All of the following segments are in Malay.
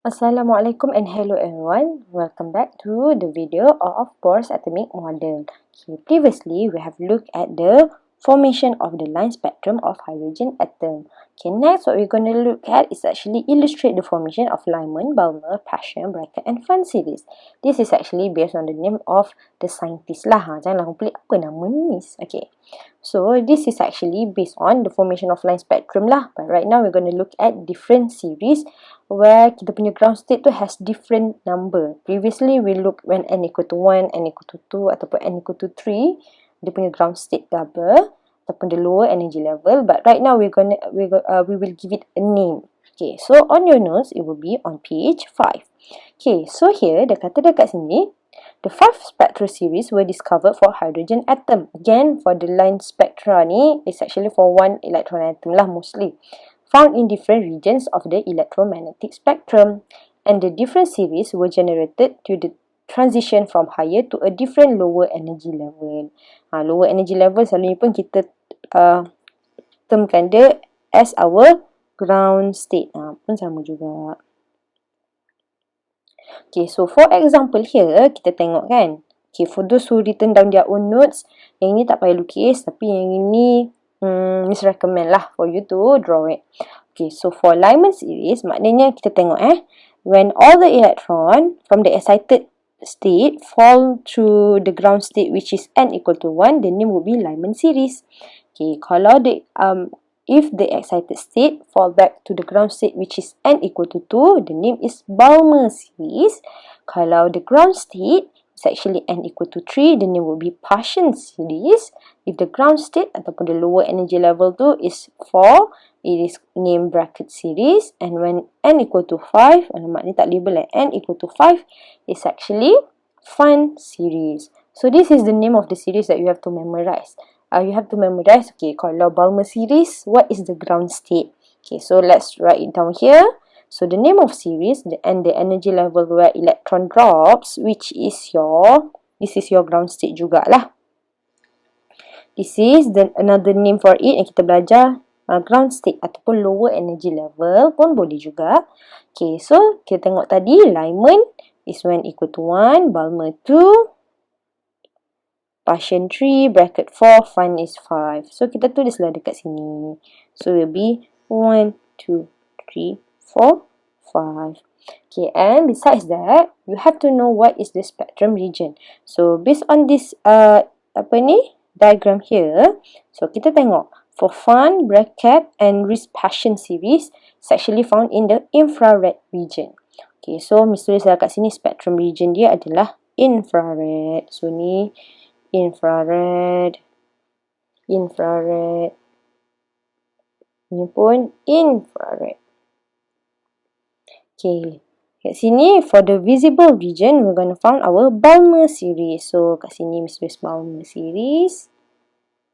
Assalamualaikum and hello everyone. Welcome back to the video of Bohr's atomic model. Okay, previously we have looked at the formation of the line spectrum of hydrogen atom. Okay, next what we're going to look at is actually illustrate the formation of Lyman, Balmer, Paschen, Brackett and Pfund series. This is actually based on the name of the scientist lah. Janganlah pelik apa nama ni, miss. Okay. So this is actually based on the formation of line spectrum lah. But right now we're going to look at different series where kita punya ground state tu has different number. Previously we look when n equal to 1, n equal to 2 ataupun n equal to 3, dia punya ground state apa ataupun the lower energy level. But right now we will give it a name. Okay, so on your notes it will be on page 5. Okay, so here dia kata dekat sini the 5 spectral series were discovered for hydrogen atom. Again, for the line spectra ni, it's actually for one electron atom lah mostly. Found in different regions of the electromagnetic spectrum. And the different series were generated to the transition from higher to a different lower energy level. Lower energy level selalunya pun kita termkan dia as our ground state. Pun sama juga. Okay, so for example here, kita tengok kan. Okay, for those who written down their own notes, yang ini tak payah lukis, tapi yang ini Miss recommend lah for you to draw it. Okay, so for Lyman series, maknanya kita tengok when all the electron from the excited state fall to the ground state which is n equal to 1, the name will be Lyman series. Okay, kalau if the excited state fall back to the ground state which is n equal to 2, the name is Balmer series. Kalau the ground state is actually n equal to 3, the name will be Paschen series. If the ground state ataupun the lower energy level tu is 4, it is named Brackett series. And when n equal to 5, alamak ni tak label n equal to 5, it's actually Pfund series. So this is the name of the series that you have to memorize. You have to memorize, okay, kalau Balmer series, what is the ground state? Okay, so let's write it down here. So the name of series and the energy level where electron drops, which is this is your ground state jugalah. This is another name for it yang kita belajar, ground state ataupun lower energy level pun boleh juga. Okay, so kita tengok tadi, Lyman is when equal to 1, Balmer 2, Paschen 3, Brackett 4, Pfund is 5. So kita tulislah dekat sini. So it will be 1, 2, 3, 4, 5. Okay, and besides that, you have to know what is the spectrum region. So based on this diagram here, so kita tengok for Pfund, Brackett and Paschen series, it's actually found in the infrared region. Okay, so Miss tulislah kat sini spectrum region dia adalah infrared. So ni infrared, ini pun infrared. Okay, kat sini for the visible region, we're going to find our Balmer series. So kat sini Miss Balmer series.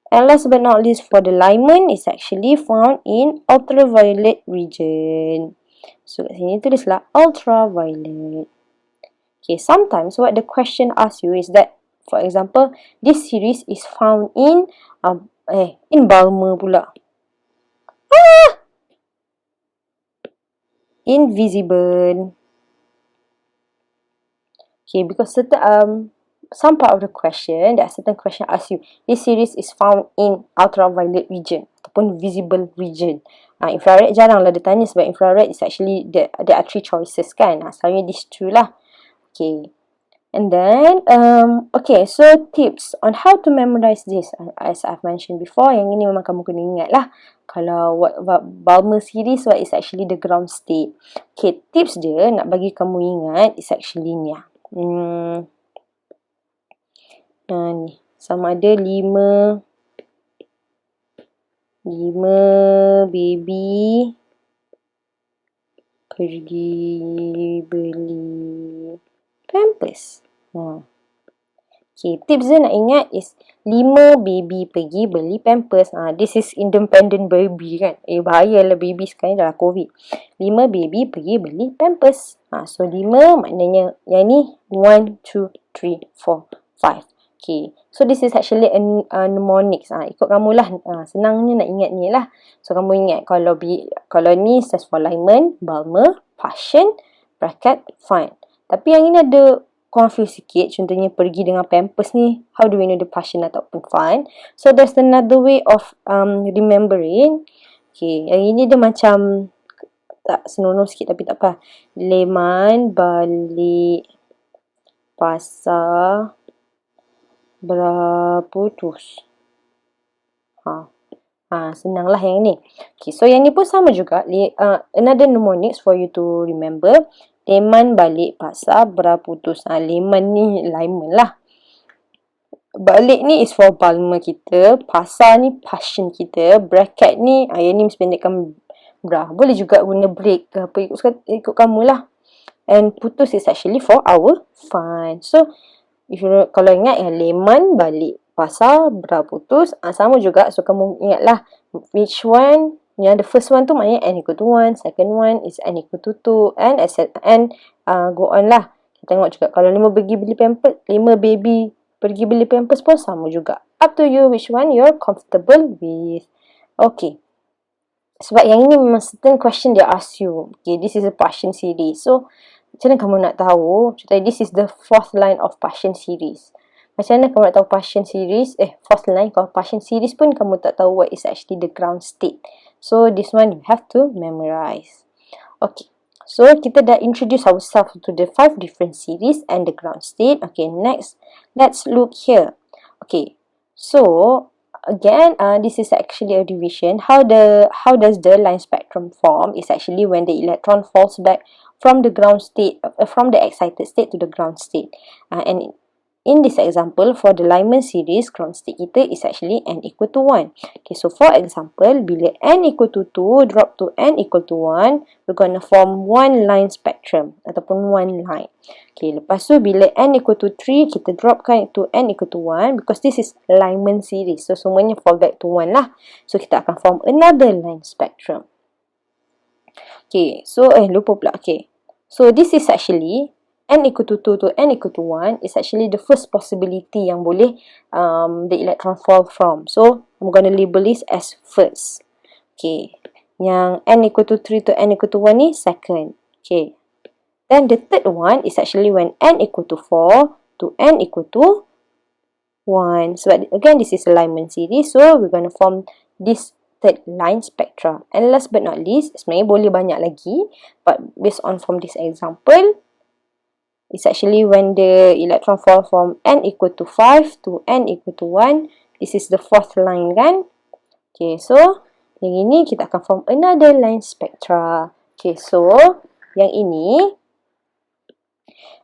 And last but not least, for the Lyman, is actually found in ultraviolet region. So kat sini tulislah ultraviolet. Okay, sometimes what the question asks you is that, for example, this series is found in Balmer pula. Invisible. Okay, because certain some part of the question, there are certain question ask you, this series is found in ultraviolet region ataupun visible region. Infrared jaranglah dia tanya sebab infrared is actually there are 3 choices kan. Selalunya these 2 lah. Okay. And then, okay, so tips on how to memorize this. As I've mentioned before, yang ini memang kamu kena ingat lah. Kalau Balmer series, what is actually the ground state. Okay, tips dia nak bagi kamu ingat is actually ni. Ni, sama ada 5 baby pergi beli pampers. Okay, tips dia nak ingat is 5 baby pergi beli pampers. This is independent baby kan. Bahayalah baby sekarang dah COVID. 5 baby pergi beli pampers. So 5 maknanya yang ni 1, 2, 3, 4, 5. Okay, so this is actually a mnemonics. Ikut kamu lah. Senangnya nak ingat ni lah. So kamu ingat kalau ni stands for Lyman, Balmer, Paschen, Bracket, Pfund. Tapi yang ini ada confuse sikit. Contohnya pergi dengan pampers ni. How do we know the Paschen ataupun Pfund? So there's another way of remembering. Okay, yang ini dia macam tak senonoh sikit tapi tak apa. Lyman balik pasar berputus. Senanglah yang ni. Okay, so yang ni pun sama juga. Another mnemonics for you to remember. Lyman balik pasar berputus. Lyman ni Lyman lah. Balik ni is for Balmer kita. Pasar ni Paschen kita. Bracket ni, yang ni pendekkan bra. Boleh juga guna break ke apa, ikut kamu lah. And putus is actually for our Pfund. So, kalau ingat yang Lyman balik pasar berputus, sama juga. So, kamu ingatlah which one, yang the first one tu maknanya n equal to 1, second one is n equal to 2, and go on lah. Kita tengok juga kalau 5 baby pergi beli pampers pun sama juga. Up to you which one you're comfortable with. Okay. Sebab yang ini memang certain question they ask you. Okay, this is a Paschen series. So, macam mana kamu nak tahu? Contohnya, this is the fourth line of Paschen series. Macam mana kamu nak tahu Paschen series? Fourth line, kalau Paschen series pun kamu tak tahu what is actually the ground state. So, this one you have to memorize. Okay. So, kita dah introduce ourselves to the 5 different series and the ground state. Okay, next, let's look here. Okay, so, again, this is actually a revision. How does the line spectrum form? Is actually when the electron falls back from the ground state, from the excited state to the ground state. And in this example, for the Lyman series, ground state kita is actually n equal to 1. Okay, so for example, bila n equal to 2 drop to n equal to 1, we're gonna form one line spectrum ataupun one line. Okay, lepas tu bila n equal to 3, kita dropkan to n equal to 1 because this is Lyman series. So, semuanya fall back to 1 lah. So, kita akan form another line spectrum. Okay, so lupa pula. Okay, so this is actually n equal to 2 to n equal to 1 is actually the first possibility yang boleh the electron fall from. So, I'm going to label this as first. Okay. Yang n equal to 3 to n equal to 1 ni second. Okay. Then the third one is actually when n equal to 4 to n equal to 1. So, again, this is a Lyman series. So, we're going to form this third line spectra. And last but not least, sebenarnya boleh banyak lagi. But based on from this example, it's actually when the electron fall from n equal to 5 to n equal to 1. This is the fourth line kan. Okay, so yang ini kita akan form another line spectra. Okay, so yang ini,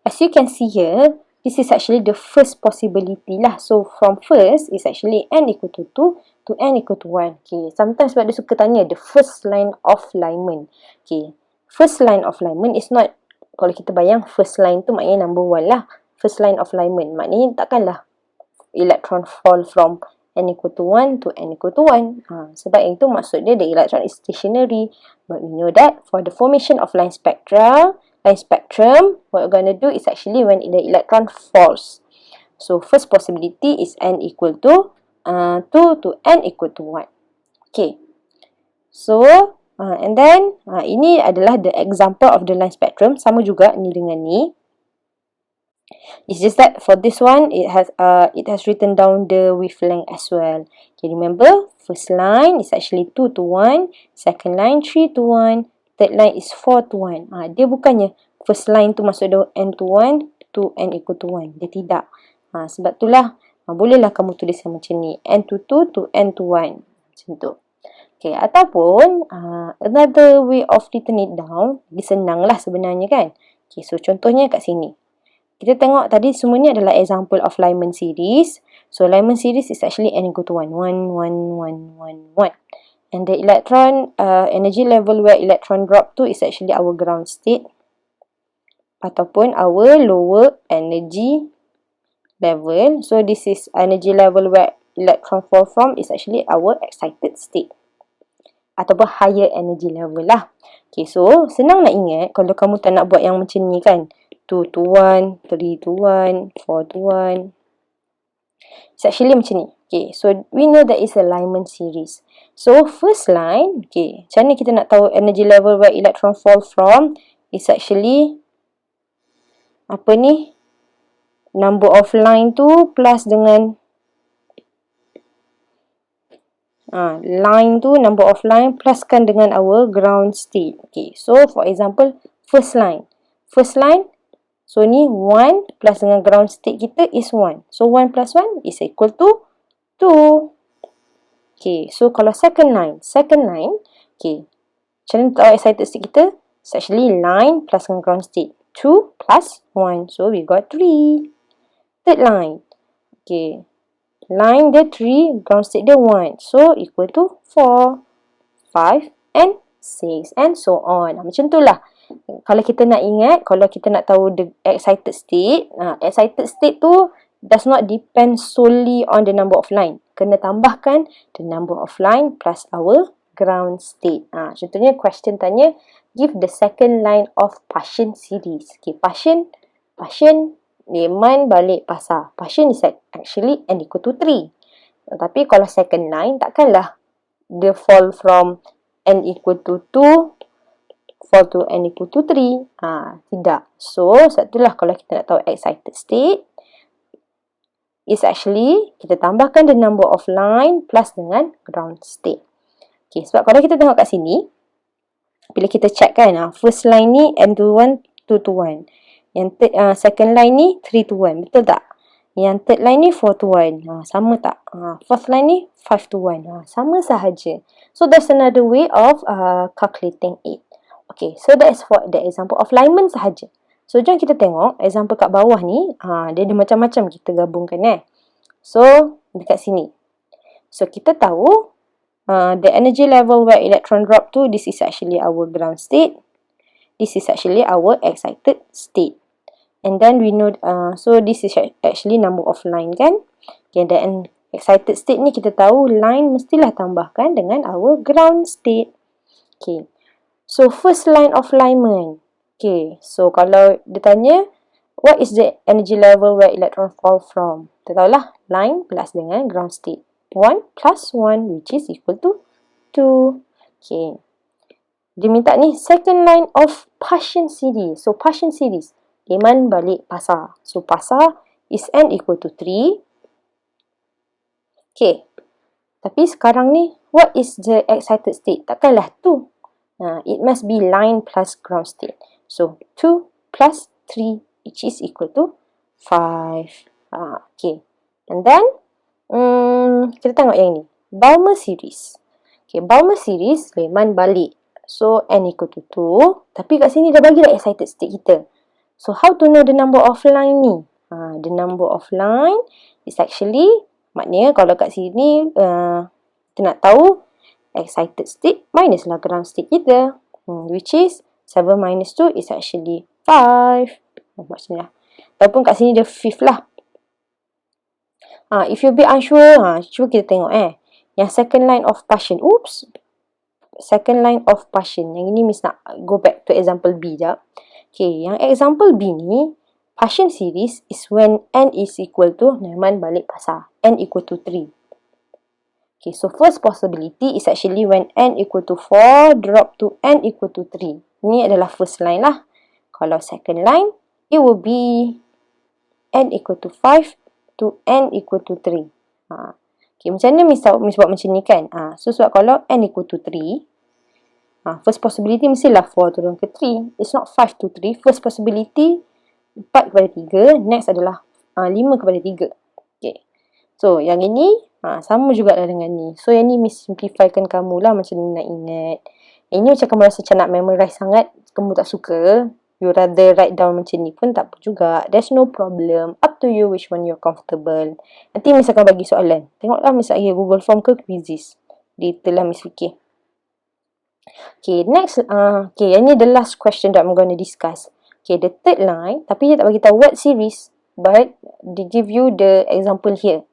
as you can see here, this is actually the first possibility lah. So from first is actually n equal to 2 to n equal to 1. Okay, sometimes sebab dia suka tanya the first line of Lyman. Okay, first line of Lyman is not, kalau kita bayang first line tu maknanya number 1 lah. First line of Lyman. Maknanya takkanlah electron fall from n equal to 1 to n equal to 1. Sebab yang tu maksud dia the electron is stationary. But we know that for the formation of line spectrum, what we're going to do is actually when the electron falls. So first possibility is n equal to 2 to n equal to 1. Okay. So, and then, ini adalah the example of the line spectrum. Sama juga ni dengan ni. It's just that for this one, it has written down the wavelength as well. Okay, remember, first line is actually 2 to 1. Second line, 3 to 1. Third line is 4 to 1. Dia bukannya first line tu masuk dia n to 1 to n equal to 1. Dia tidak. Sebab itulah, bolehlah kamu tulis macam ni. n to 2 to n to 1. Macam tu. Okay, ataupun another way of written it down, lagi senang lah sebenarnya kan. Okay, so contohnya kat sini. Kita tengok tadi semua ni adalah example of Lyman series. So, Lyman series is actually n equal to 1. 1, 1, 1, 1, 1. And the electron, energy level where electron drop to is actually our ground state. Ataupun our lower energy level. So, this is energy level where electron fall from is actually our excited state. Ataupun higher energy level lah. Okay, so senang nak ingat kalau kamu tak nak buat yang macam ni kan. 2 to 1, 3 to 1, 4 to 1. It's actually macam ni. Okay, so we know that is a Lyman series. So first line, okay, macam mana kita nak tahu energy level where electron fall from is actually apa ni, number of line tu plus dengan line tu, number of line pluskan dengan our ground state. Okay, so for example, first line. So ni 1 plus dengan ground state kita is 1. So 1 plus 1 is equal to 2. Okay, so kalau second line, okay, macam mana tahu excited state kita? It's actually line plus dengan ground state. 2 plus 1, so we got 3. Third line, okay, line dia 3, ground state dia 1. So, equal to 4, 5, and 6, and so on. Macam tu lah. Kalau kita nak ingat, kalau kita nak tahu the excited state tu does not depend solely on the number of line. Kena tambahkan the number of line plus our ground state. Contohnya, question tanya, give the second line of Paschen series. Okay, Paschen, Lyman balik pasar. Paschen is actually n equal to 3. Tapi kalau second line, takkanlah dia fall from n equal to 2 fall to n equal to 3. Tidak. So, satulah kalau kita nak tahu excited state, is actually kita tambahkan the number of line plus dengan ground state. Okay, sebab kalau kita tengok kat sini, bila kita check kan, first line ni n to 1, 2 to 1. Yang second line ni 3 to 1, betul tak? Yang third line ni 4 to 1, sama tak? Fourth line ni 5 to 1, sama sahaja. So that's another way of calculating it. Okay, so that is for the example of Lyman sahaja. So jom kita tengok example kat bawah ni, dia ada macam-macam kita gabungkan So dekat sini, so kita tahu the energy level where electron drop to, this is actually our ground state. This is actually our excited state. And then we know, so this is actually number of line kan. Okay, then excited state ni kita tahu line mestilah tambahkan dengan our ground state. Okay, so first line of Lyman. Okay, so kalau dia tanya, what is the energy level where electron fall from? Kita tahulah, line plus dengan ground state. 1 plus 1 which is equal to 2. Okay, dia minta ni second line of Paschen series. So Paschen series, Lyman balik pasar. So pasar is n equal to 3. Okay, tapi sekarang ni, what is the excited state? Takkanlah 2. It must be line plus ground state. So 2 plus 3 which is equal to 5. Okay, and then kita tengok yang ni, Balmer series. Okay, Balmer series, Lyman balik. So n equal to 2. Tapi kat sini dah bagi dah excited state kita. So how to know the number of line ni? The number of line is actually, maknanya kalau kat sini kita nak tahu excited state minus lah ground state kita, which is 7 minus 2 is actually 5. Maksudnya, ataupun kat sini dia 5th lah. If you be unsure, cuba kita tengok yang second line of Paschen. Second line of Paschen. Yang ini Miss nak go back to example B jap. Okay, yang example B ni, Paschen series is when n is equal to, Lyman balik pasar, n equal to 3. Okay, so first possibility is actually when n equal to 4 drop to n equal to 3. Ini adalah first line lah. Kalau second line, it will be n equal to 5 to n equal to 3. Okay, macam mana Miss buat macam ni kan? So sebab kalau n equal to 3, first possibility mestilah 4 turun ke 3. It's not 5 to 3. First possibility 4 kepada 3. Next adalah 5 kepada 3. Okay. So yang ini sama juga lah dengan ni. So yang ni Miss simplifykan kamu lah macam ni nak ingat. Yang ni macam kamu rasa macam nak memorize sangat, kamu tak suka, you rather write down macam ni pun tak apa juga. There's no problem. Up to you which one you're comfortable. Nanti Miss akan bagi soalan. Tengoklah Miss lagi Google Form ke quizzes. Detail lah Miss fikir. Okay, next, okay, yang ni the last question that I'm going to discuss. Okay, the third line, tapi dia tak bagi tahu what series, but they give you the example here.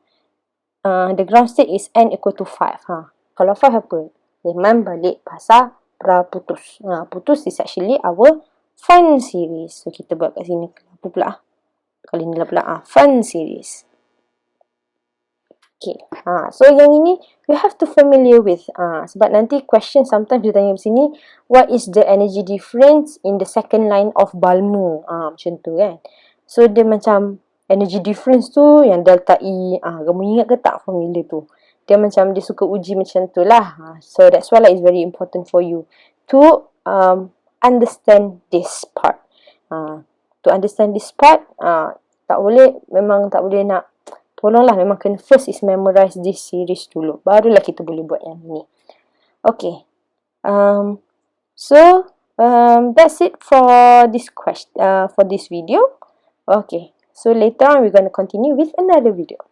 The ground state is n equal to 5. Kalau 5 apa? Lyman balik pasar, putus. Putus is actually our Pfund series. So, kita buat kat sini. Apa pula? Kali ni lah pula. Pfund series. Okay, so yang ini you have to familiar with. Sebab nanti question sometimes dia tanya di sini, what is the energy difference in the second line of Balmer? Macam tu kan. So dia macam energy difference tu yang delta E. Kamu ingat ke tak formula tu? Dia macam dia suka uji macam tu lah. So that's why it's very important for you to understand this part. To understand this part, memang tak boleh nak. Tolonglah, memang kena first is memorize this series dulu. Barulah kita boleh buat yang ni. Okay. That's it for this video. Okay. So later on we're going to continue with another video.